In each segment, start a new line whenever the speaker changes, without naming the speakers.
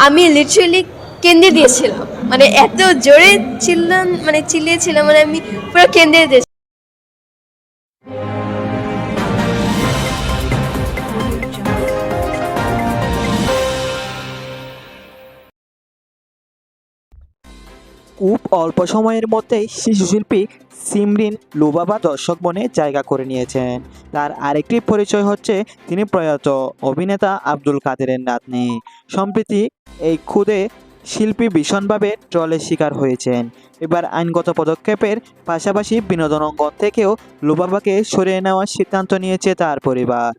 আমি লিটারালি কেঁদে দিয়েছিলাম, মানে এত জোরে চিল্লিয়েছিলাম, মানে আমি পুরো কেঁদে দিয়েছিলাম।
খুব অল্প সময়ের মধ্যেই শিশুশিল্পী সিমরিন লুবাবা দর্শক মনে জায়গা করে নিয়েছেন। তার আরেকটি পরিচয় হচ্ছে তিনি প্রয়াত অভিনেতা আব্দুল কাদেরের নাতনি। সম্প্রতি এই ক্ষুদে শিল্পী ভীষণভাবে ট্রলের শিকার হয়েছেন। এবার আইনগত পদক্ষেপের পাশাপাশি বিনোদন অঙ্গন থেকেও লুবাবাকে সরিয়ে নেওয়ার সিদ্ধান্ত নিয়েছে তার পরিবার।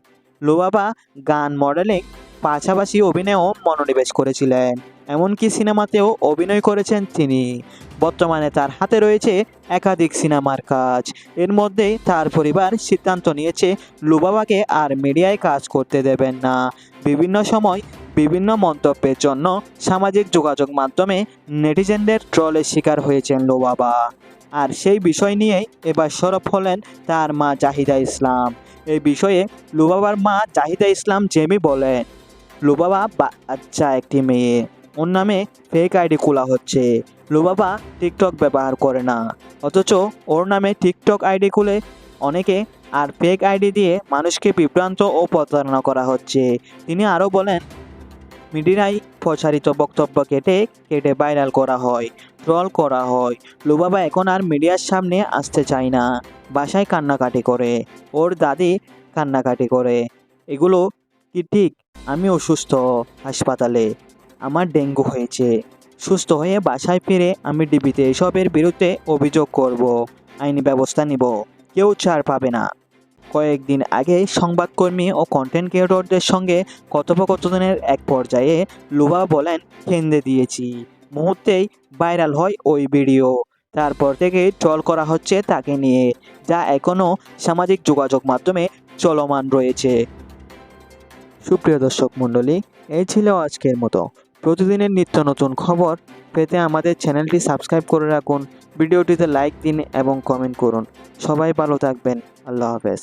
লুবাবা গান, মডেলিং পাশাপাশি অভিনয়েও মনোনিবেশ করেছিলেন, এমনকি সিনেমাতেও অভিনয় করেছেন তিনি। বর্তমানে তার হাতে রয়েছে একাধিক সিনেমার কাজ। এর মধ্যেই তার পরিবার সিদ্ধান্ত নিয়েছে লুবাবাকে আর মিডিয়ায় কাজ করতে দেবেন না। বিভিন্ন সময় বিভিন্ন মন্তব্যের জন্য সামাজিক যোগাযোগ মাধ্যমে নেটিজেনদের ট্রলের শিকার হয়েছেন লুবাবা। আর সেই বিষয় নিয়েই এবার সরব হলেন তার মা জাহিদা ইসলাম। এই বিষয়ে লুবাবার মা জাহিদা ইসলাম জেমি বলেন, লুবাবা বাচ্চা একটি মেয়ে, ওর নামে ফেক আইডি খোলা হচ্ছে। লুবাবা টিকটক ব্যবহার করে না, অথচ ওর নামে টিকটক আইডি খুলে অনেকে আর ফেক আইডি দিয়ে মানুষকে বিভ্রান্ত ও প্রতারণা করা হচ্ছে। তিনি আরও বলেন, মিডিয়ায় প্রচারিত বক্তব্য কেটে কেটে ভাইরাল করা হয়, ট্রল করা হয়। লুবাবা এখন আর মিডিয়ার সামনে আসতে চায় না, বাসায় কান্নাকাটি করে, ওর দাদি কান্নাকাটি করে। এগুলো কি ঠিক? আমি অসুস্থ, হাসপাতালে, আমার ডেঙ্গু হয়েছে, সুস্থ হয়ে বাসায় ফিরে আমি ডিবিতে এসবের বিরুদ্ধে অভিযোগ করব, আইনি ব্যবস্থা নিব, কেউ ছাড় পাবে না। কয়েকদিন আগে সংবাদকর্মী ও কন্টেন্ট ক্রিয়েটরদের সঙ্গে কথোপকথনের এক পর্যায়ে লুবাবা বলেন, কেঁদে দিয়েছি। মুহূর্তেই ভাইরাল হয় ওই ভিডিও। তারপর থেকেই ট্রল করা হচ্ছে তাকে নিয়ে, যা এখনও সামাজিক যোগাযোগ মাধ্যমে চলমান রয়েছে। সুপ্রিয় দর্শক মণ্ডলী, এই ছিল আজকের মতো। প্রতিদিনের নিত্য নতুন খবর পেতে আমাদের চ্যানেলটি সাবস্ক্রাইব করে রাখুন, ভিডিওটিতে লাইক দিন এবং কমেন্ট করুন। সবাই ভালো থাকবেন। আল্লাহ হাফেজ।